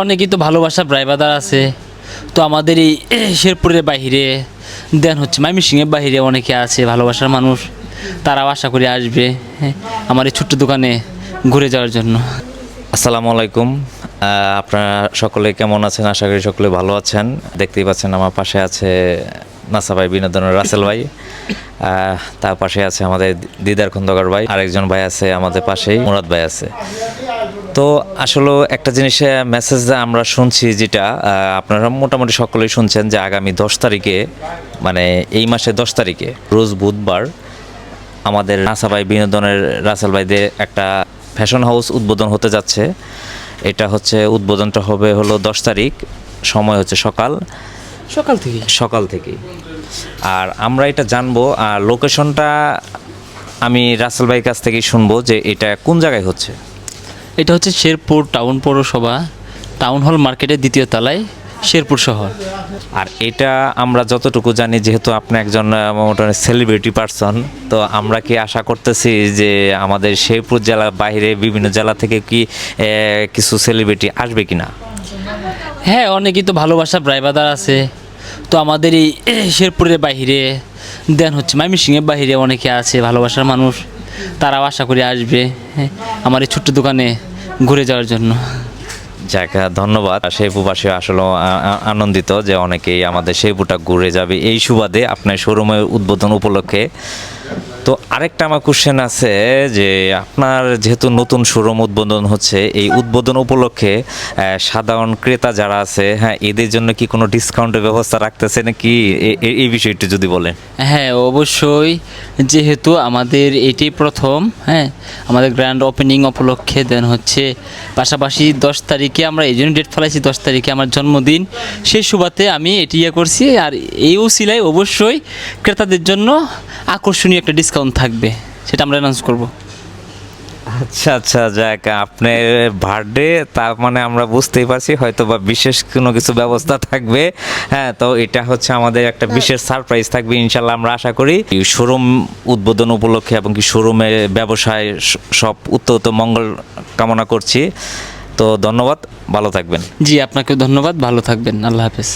অনেকেই তো ভালোবাসা ব্রাইবাদার আছে। তো আমাদের এই শেরপুরের বাইরে দেন হচ্ছে ময়মনসিংহের বাইরে অনেকে আছে ভালোবাসার মানুষ, তারাও আশা করি আসবে আমার এই ছোট্ট দোকানে ঘুরে যাওয়ার জন্য। আসসালামু আলাইকুম। আপনারা সকলে কেমন আছেন? আশা করি সকলে ভালো আছেন। দেখতেই পাচ্ছেন আমার পাশে আছে নাসা ভাই, বিনোদনের রাসেল ভাই, তার পাশে আছে আমাদের দিদার খন্দকার ভাই, আরেকজন ভাই আছে আমাদের পাশেই মুরাদ ভাই আছে। তো আসলে একটা জিনিসে মেসেজ আমরা শুনছি, যেটা আপনারা মোটামুটি সকলেই শুনছেন, যে আগামী 10 তারিখে, মানে এই মাসে 10 তারিখে রোজ বুধবার আমাদের নাসা ভাই, বিনোদনের রাসেল ভাইদের একটা ফ্যাশন হাউস উদ্বোধন হতে যাচ্ছে। এটা হচ্ছে উদ্বোধনটা হবে হলো 10 তারিখ, সময় হচ্ছে সকাল থেকে। আর আমরা এটা জানবো, আর লোকেশনটা আমি রাসেল ভাইয়ের কাছ থেকেই শুনবো যে এটা কোন জায়গায় হচ্ছে। এটা হচ্ছে শেরপুর টাউন পৌরসভা, টাউন হল মার্কেটের 2য় তলায়, শেরপুর শহর। আর এটা আমরা যতটুকু জানি, যেহেতু আপনি একজন মোটামুটি সেলিব্রিটি পারসন, তো আমরা কি আশা করতেছি যে আমাদের শেরপুর জেলার বাইরে বিভিন্ন জেলা থেকে কি কিছু সেলিব্রিটি আসবে কিনা? হ্যাঁ, অনেকেই তো ভালোবাসা ব্রাইবাদার আছে। তো আমাদের এই শেরপুরের বাইরে দেন হচ্ছে ময়মনসিংহের বাইরে অনেকে আছে ভালোবাসার মানুষ, তারাও আশা করি আসবে আমার এই ছোট্ট দোকানে ঘুরে যাওয়ার জন্য। যাক, ধন্যবাদ। শেরপুরবাসী আসলে আনন্দিত যে অনেকেই আমাদের শেরপুরটা ঘুরে যাবে এই সুবাদে আপনার শোরুমের উদ্বোধন উপলক্ষে। তো আরেকটা আমার কোশ্চেন আছে, যে আপনার যেহেতু নতুন শোরুম উদ্বোধন হচ্ছে, এই উদ্বোধন উপলক্ষে সাধারণ ক্রেতা যারা আছে, হ্যাঁ, এদের জন্য কি কোনো ডিসকাউন্টের ব্যবস্থা রাখতেছে নাকি? এই বিষয়টি যদি বলেন। হ্যাঁ, অবশ্যই। যেহেতু আমাদের এটি প্রথম, আমাদের গ্র্যান্ড ওপেনিং উপলক্ষে দেন হচ্ছে, পাশাপাশি 10 তারিখে আমরা এই জন্য ডেট ফেলাইছি, 10 তারিখে আমার জন্মদিন, সেই সুবাদে আমি এটি করছি। আর এই উসিলায় অবশ্যই ক্রেতাদের জন্য আকর্ষণীয় একটা ডিসকাউন্ট থাকবে, সেটা আমরা অ্যানাউন্স করবো। আচ্ছা, যাক, আপনার বার্থডে, তার মানে আমরা বুঝতেই পারছি হয়তো বা বিশেষ কোনো কিছু ব্যবস্থা থাকবে। হ্যাঁ, তো এটা হচ্ছে আমাদের একটা বিশেষ সারপ্রাইজ থাকবে ইনশাল্লাহ, আমরা আশা করি। শোরুম উদ্বোধন উপলক্ষে এবং কি শোরুমের ব্যবসায় সব উত্তর মঙ্গল কামনা করছি। তো ধন্যবাদ, ভালো থাকবেন। জি, আপনাকেও ধন্যবাদ, ভালো থাকবেন, আল্লাহ হাফেজ।